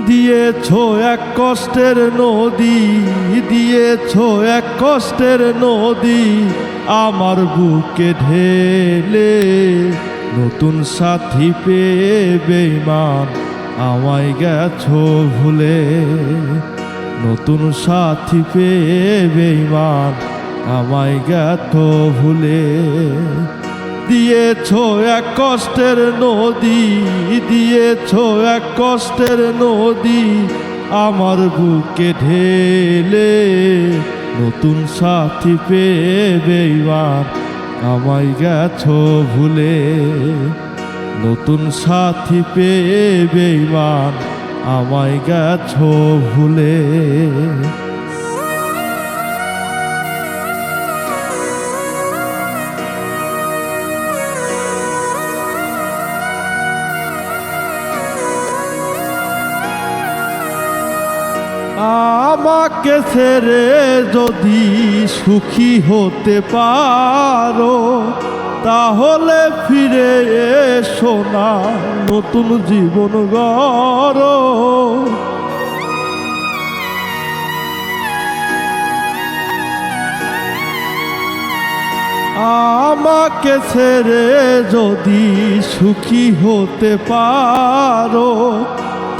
দিয়েছো এক কষ্টের নদী, দিয়েছো এক কষ্টের নদী আমার বুকে ঢেলে। নতুন সাথী পেয়ে বেঈমান আমায় গেছো ভুলে। নতুন সাথী পেয়ে বেঈমান আমায় গেছো ভুলে। দিয়েছো এক কষ্টের নদী, দিয়েছো এক কষ্টের নদী আমার বুকে ঢেলে। নতুন সাথী পেয়ে বেঈমান আমায় গেছো ভুলে। নতুন সাথী পেয়ে বেঈমান আমায় গেছো ভুলে। আমাকে ছেড়ে যদি সুখী হতে পারো তাহলে ফিরে এসো না, নতুন জীবন গড়ো। আমাকে ছেড়ে যদি সুখী হতে পারো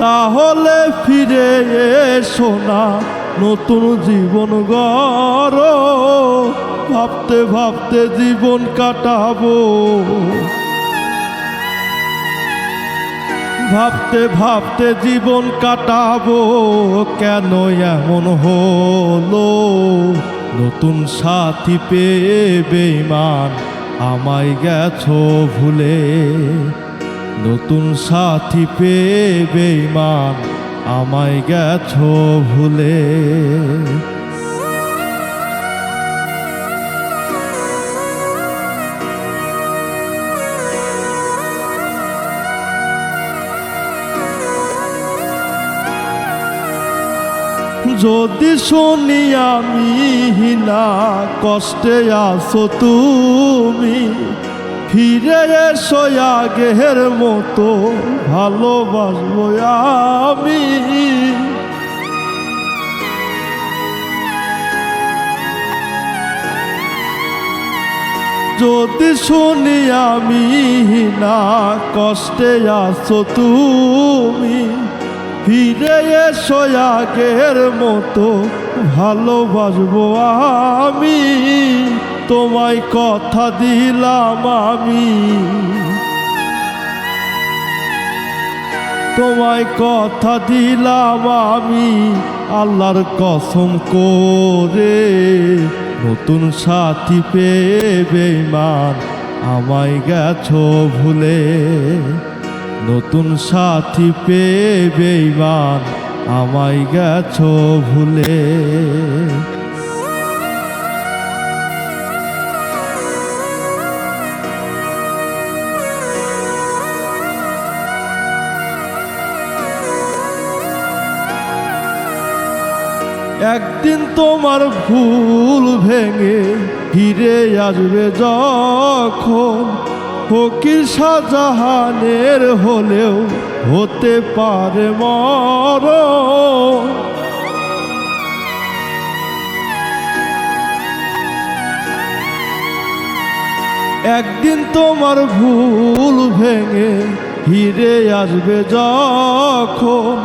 তাহলে ফিরে এসো না, নতুন জীবন গড়ো। ভাবতে ভাবতে জীবন কাটাবো, ভাবতে ভাবতে জীবন কাটাবো, কেন এমন হলো? নতুন সাথী পেয়ে বেঈমান আমায় গেছো ভুলে। নতুন সাথী পেয়ে বেঈমান আমায় গেছো ভুলে। যদি শুনি আমি না কষ্টে আছো তুমি, ফিরে এসো আগের মতো ভালোবাসবো আমি। যদি শুনি আমি না কষ্টে আছো তুমি, ফিরে এসো আগের মতো ভালোবাসবো আমি। তোমায় কথা দিলাম আমি, তোমায় কথা দিলাম আমি আল্লাহর কসম করে। নতুন সাথী পেয়ে বেঈমান আমায় গেছো ভুলে। নতুন সাথী পেয়ে বেঈমান আমায় গেছো ভুলে। একদিন তোমার ভুল ভেঙে ফিরে আসবে যখন, ফকির শাহজাহানের হলেও হতে পারে মরণ। একদিন তোমার ভুল ভেঙে ফিরে আসবে যখন,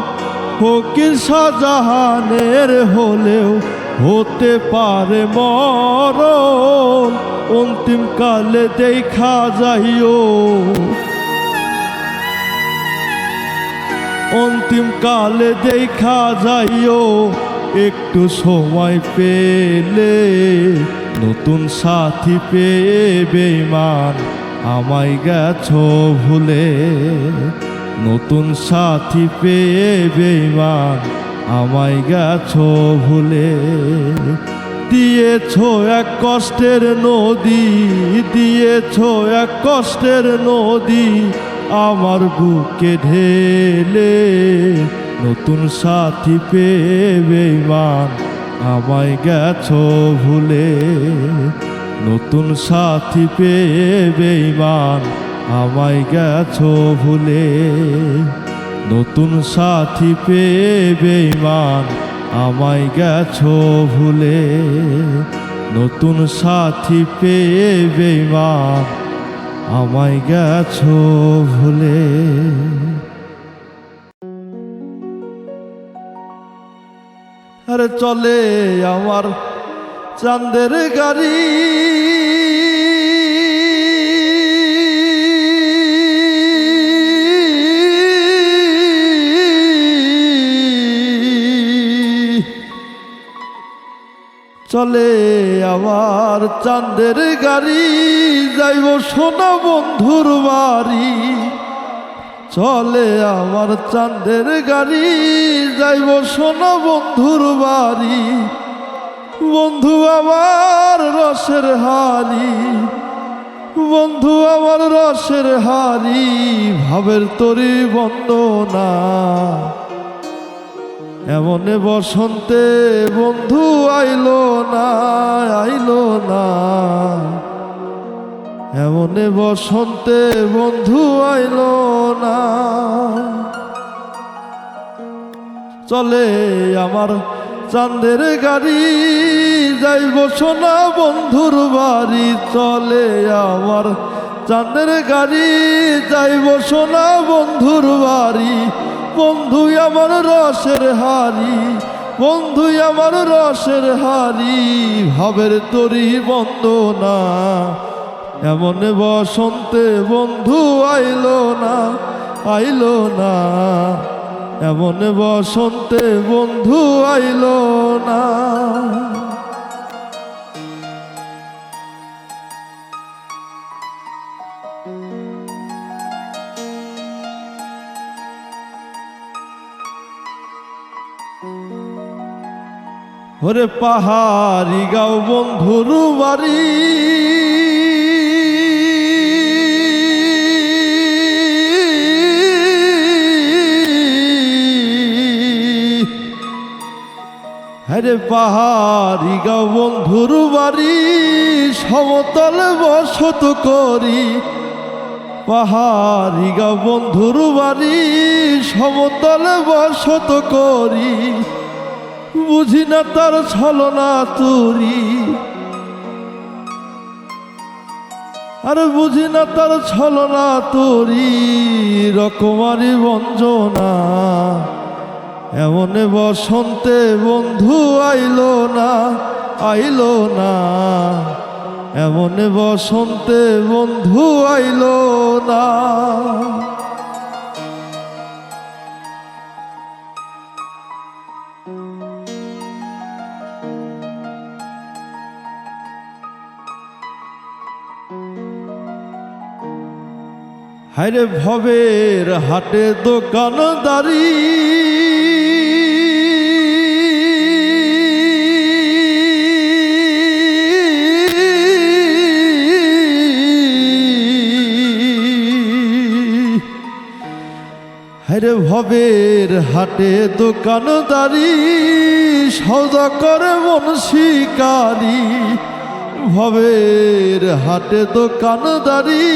ফকির শাহজাহানের হলেও হতে পারে মরণ। অন্তিম কালে দেখা যাইও, অন্তিম কালে দেখা যাইও একটু সময় পেলে। নতুন সাথী পেয়ে বেঈমান আমায় গেছো ভুলে। নতুন সাথী পেয়ে বেঈমান আমায় গেছো ভুলে। দিয়েছো এক কষ্টের নদী, দিয়েছো এক কষ্টের নদী আমার বুকে ঢেলে। নতুন সাথী পেয়ে বেঈমান আমায় গেছো ভুলে। নতুন সাথী পেয়ে বেঈমান আমায় গেছো ভুলে। নতুন সাথী পেয়ে বেঈমান আমায় গেছো ভুলে, নতুন সাথী পেয়ে বেঈমান আমায় গেছো ভুলে। আরে চলে আমার চাঁদের গাড়ি, চলে আমার চাঁদের গাড়ি, যাইব সোনা বন্ধুর বাড়ি। চলে আমার চাঁদের গাড়ি, যাইব সোনা বন্ধুর বাড়ি। বন্ধু আমার রসের হাড়ি, বন্ধু আমার রসের হাড়ি, ভাবের তরি বন্দনা। এমনে বসন্তে বন্ধু আইলো না, আইলো না। এমনে বসন্তে বন্ধু আইলো না। চলে আমার চাঁদের গাড়ি, যাইব সোনা বন্ধুর বাড়ি। চলে আমার চাঁদের গাড়ি, যাইব সোনা বন্ধুর বাড়ি। বন্ধু আমার রসের হাড়ি, বন্ধু আমার রসের হাড়ি, ভাবের তরি বন্দনা। এমন বসন্তে বন্ধু আইলো না, আইলো না। এমন বসন্তে বন্ধু আইলো না। ওরে পাহাড়ি গাঁও বন্ধুর বাড়ি, হরে পাহাড়ি গাঁও বন্ধুর বাড়ি, সমতলে বসত করি। পাহাড়ি গাঁও বন্ধুর বাড়ি, সমতলে বসত করি। বুঝি না তার ছলনা তুরি, আর বুঝি না তার ছলনা তুরি, রকমারি বঞ্জনা। এমনে বসন্তে বন্ধু আইলো না, আইলো না। এমনে বসন্তে বন্ধু আইলো না। হায়রে ভবের হাটে দোকানদারি, হায়রে ভবের হাটে দোকানদারি, সওদা করে মন শিকারি। ভবের হাটে দোকানদারি,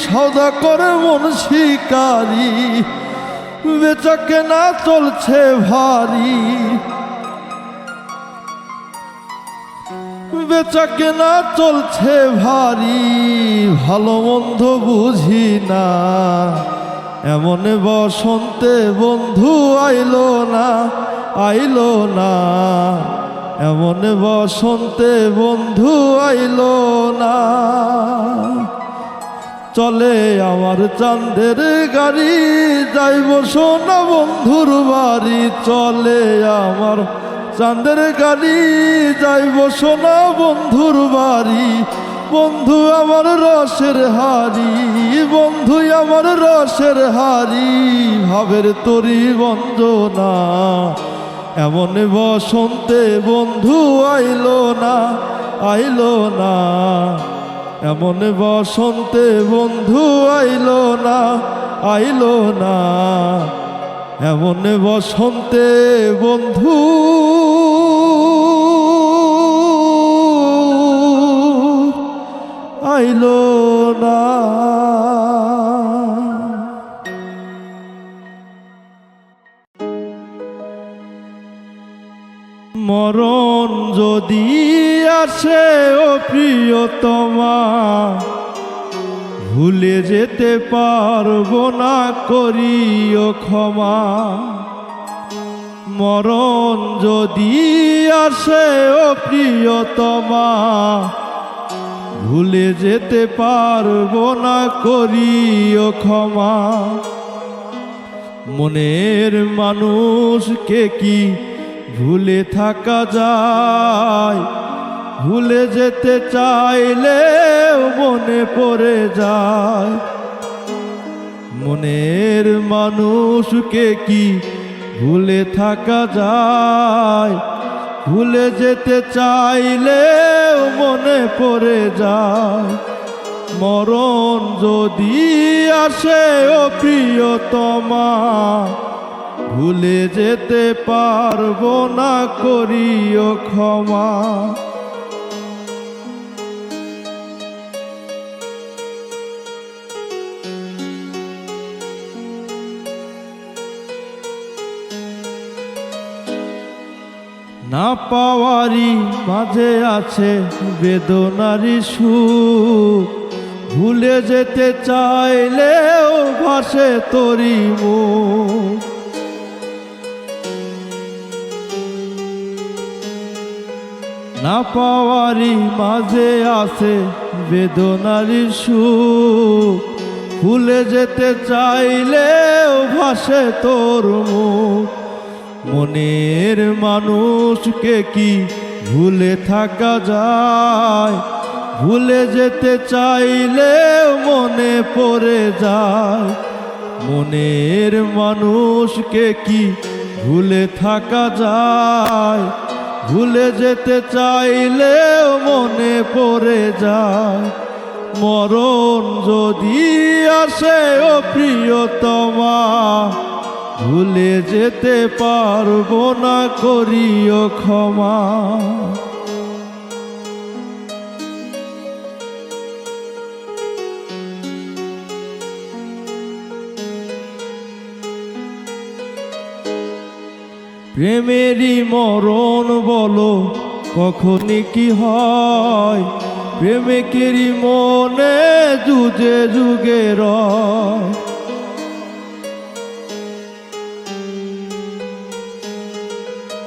সওদা করে মন শিকারি। বেচা কেনা চলছে ভারী, বেচা কেনা চলছে ভারী। ভালো মন্দ বুঝি না, এমন বসন্তে বন্ধু আইলো না, আইলো না। এমন বসন্তে বন্ধু আইলো না। চলে আমার চাঁদের গাড়ি, যাইব সোনা বন্ধুর বাড়ি। চলে আমার চাঁদের গাড়ি, যাইব সোনা বন্ধুর বাড়ি। বন্ধু আমার রসের হাড়ি, বন্ধু আমার রসের হাড়ি, ভাবের তরি বঞ্জনা। এমন বসন্তে বন্ধু আইলো না, আইলো না। এমন বসন্তে বন্ধু আইলো না, আইলো না। এমন বসন্তে বন্ধু আইলো না। মরণ যদি আসে ও প্রিয়তমা, ভুলে যেতে পারবো না, করিও ক্ষমা। মরণ যদি আসে ও প্রিয়তমা, ভুলে যেতে পারবো না, করিও ক্ষমা। মনের মানুষকে কি ভুলে থাকা যায়? ভুলে যেতে চাইলেও মনে পড়ে যায়। মনের মানুষকে কি ভুলে থাকা যায়? ভুলে যেতে চাইলেও মনে পড়ে যায়। মরণ যদি আসে ও প্রিয়তমা, ভুলে যেতে পারবো না, করিও ক্ষমা। না পাওয়ারই মাঝে আছে বেদনারই সুখ, ভুলে যেতে চাইলেও ভাসে তোরি মুখ। না পাওয়ারই মাঝে আছে বেদনারই সুখ, ভুলে যেতে চাইলেও ভাসে তোর মুখ। মনের মানুষকে কি ভুলে থাকা যায়? ভুলে যেতে চাইলেও মনে পড়ে যায়। মনের মানুষকে কি ভুলে থাকা যায়? ভুলে যেতে চাইলেও মনে পড়ে যায়। মরণ যদি আসে ও প্রিয়তমা, ভুলে যেতে পারবো না, করিও ক্ষমা। প্রেমেরই মরণ বলো কখনই কি হয়? প্রেমিকেরই মনে যুগে যুগে রয়।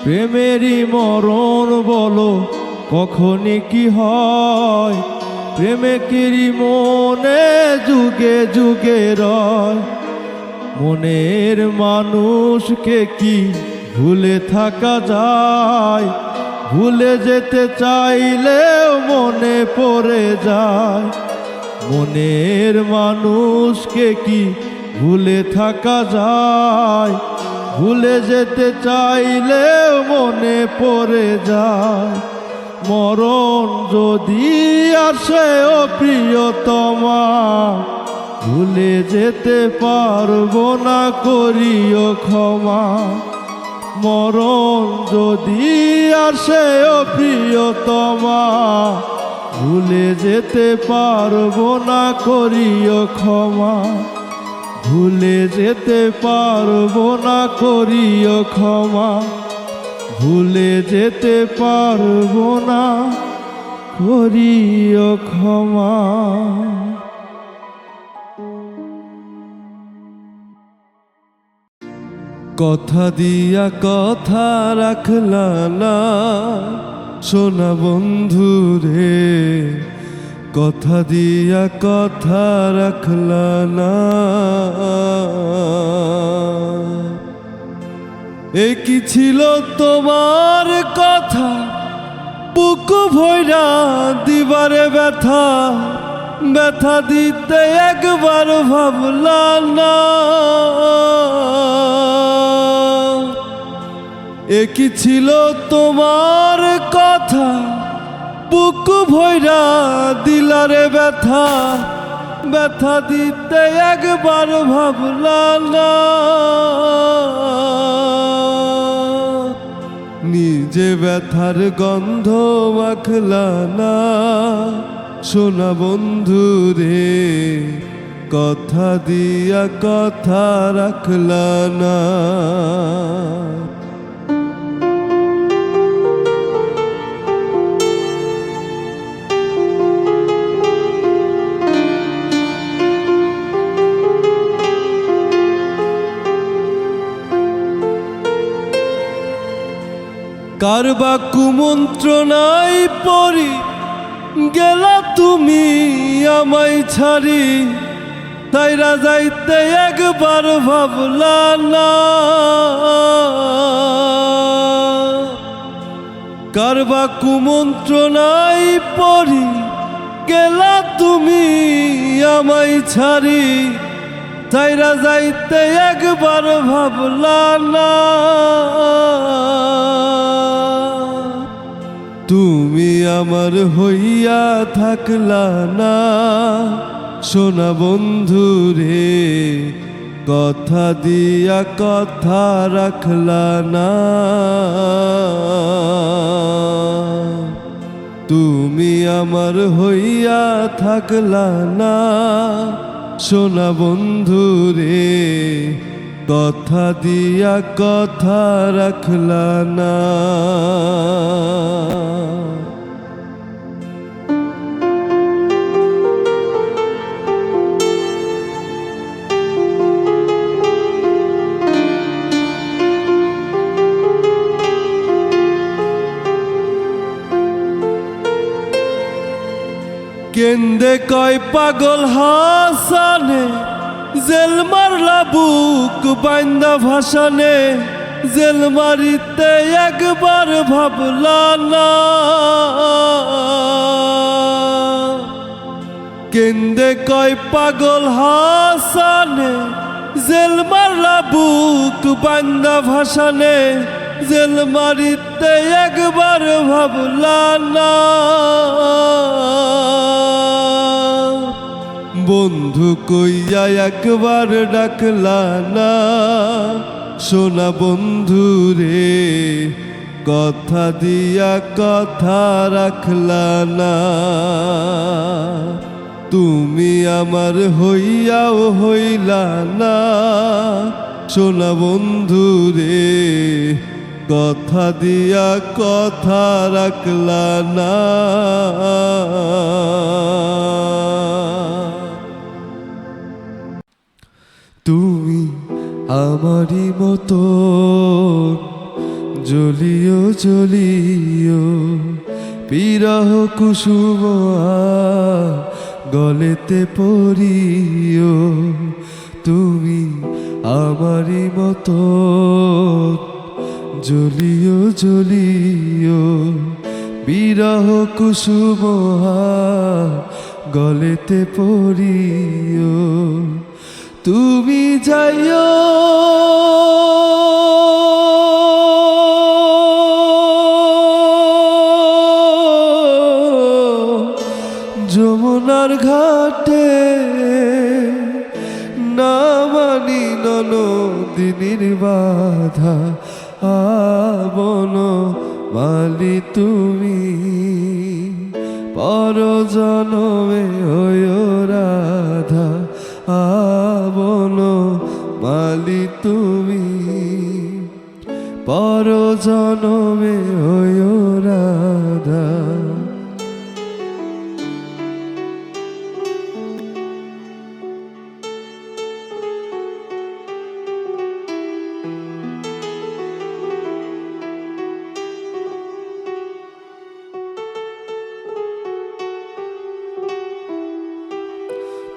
প্রেমেরই মরণ বলো কখনই কি হয়? প্রেমিকেরই মনে যুগে যুগে রয়। মনের মানুষকে কি ভুলে থাকা যায়? ভুলে যেতে চাইলেও মনে পড়ে যায়। মনের মানুষকে কি ভুলে থাকা যায়? ভুলে যেতে চাইলেও মনে পড়ে যায়। মরণ যদি আসে ও প্রিয়তমা, ভুলে যেতে পারবো না, করিও ক্ষমা। মরণ যদি আসে ও প্রিয়তমা, ভুলে যেতে পারবো না, করিও ক্ষমা। ভুলে যেতে পারবো না, করিও ক্ষমা। ভুলে যেতে পারবো না, করিও ক্ষমা। কথা দিয়া কথা রাখলা না সোনা বন্ধু রে, কথা দিয়া কথা রাখলা না। এ কি ছিল তোমার কথা, বুক ভৈরা দিবারে ব্যথা, ব্যথা দিতে একবার ভাবলা না। এ কি ছিল তোমার কথা, বুক ভৈরা দিলারে ব্যথা, ব্যথা দিতে একবার ভাবলা না। নিজে ব্যথার গন্ধ মাখলা না সোনা বন্ধু রে, কথা দিয়া কথা রাখলা না। কার বা কুমন্ত্রণায় পড়ি গেলা তুমি আমায় ছাড়ি, তাইরা যাইতে একবার ভাবলা না। কার বা কুমন্ত্রণায় পড়ি গেলা তুমি আমায় ছাড়ি, তাইরা যাইতে একবার ভাবলা না। তুমি আমার হইয়া থাকলা না সোনা বন্ধু রে, কথা দিয়া কথা রাখলা না। তুমি আমার হইয়া থাকলা না সোনা বন্ধু রে, কথা দিয়া কথা রাখলা না। কেন্দে কয় পাগল হাসানে, জেল মারলা বুক বাইন্দা ভাসানে, জেল মারিতে একবার ভাবলা না। কেন্দে কয় পাগল হাসানে, জেল মারলা বুক বাইন্দা ভাসানে, জেল মারিতে একবার ভাবলা না। বন্ধু কইয়া একবার ডাকলা না সোনা বন্ধু রে, কথা দিয়া কথা রাখলা না। তুমি আমার হইয়াও হইলা না সোনা বন্ধু রে, কথা দিয়া কথা রাখলা না। তুমি আমারই মতো জ্বলিও জ্বলিও, বিরহ কুসুম গলেতে পড়িও। তুমি আমারই মতো জ্বলিও জ্বলিও, বিরহ কুসুম গলেতে পড়িও। তুমি যাইও যমুনার ঘাটে, না মানি নদীর বাধা, আবন মালি তুমি পর জনমে হইও রাধা, আবন মালি তুমি পর জনমে হইও রাধা।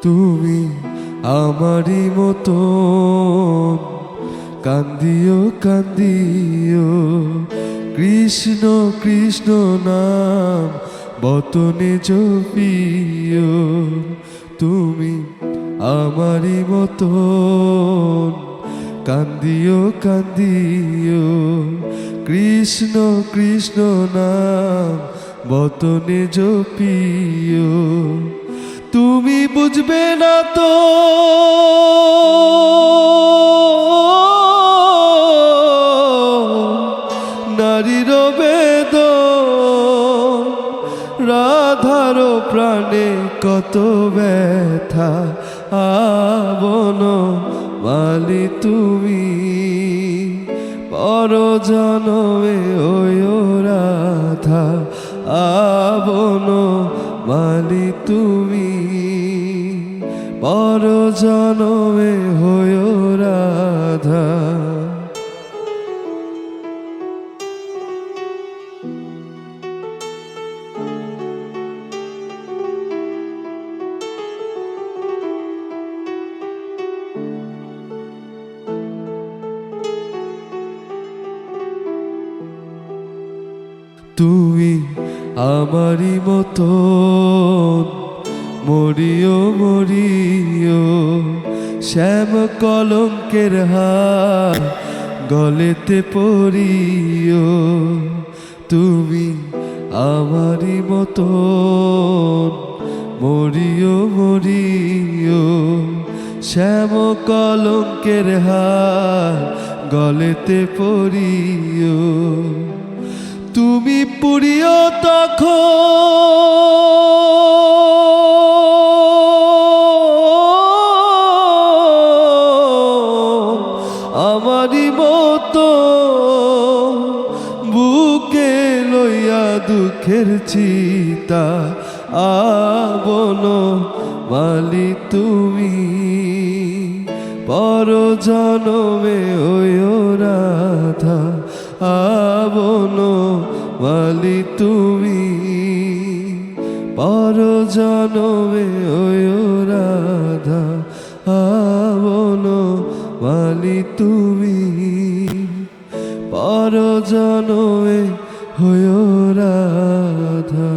তুমি আমারই মতো কান্দিও কান্দিও, কৃষ্ণ কৃষ্ণ নাম বতনে জপিও। তুমি আমারই মতো কান্দিও কান্দিও, কৃষ্ণ কৃষ্ণ নাম বতনে জপিও। তুমি বুঝবে না তো নারীর বেদন, রাধার প্রাণে কত ব্যথা, আবন মালি তুমি পর জনমে ওয়ো রাধা, আবন মালি তুমি পর জনমে হইও রাধা। তুমি আমারই মতো মরিও মরিও, শ্যাম কলঙ্কের হার গলেতে পরিও। তুমি আমারই মতো মরিও মরিও, শ্যাম কলঙ্কের হার গলেতে পরিও। তুমি পুরিও তখন আমারই মতো বুকে লইয়া দুঃখের চিতা আবন মালি তুমি। পর জনমে ওয়ো রাধা আবন মালি তুমি। পর জনমে ওয়ো রাধা আবন মালি তুমি। পর জনমে ওয়ো রাধা।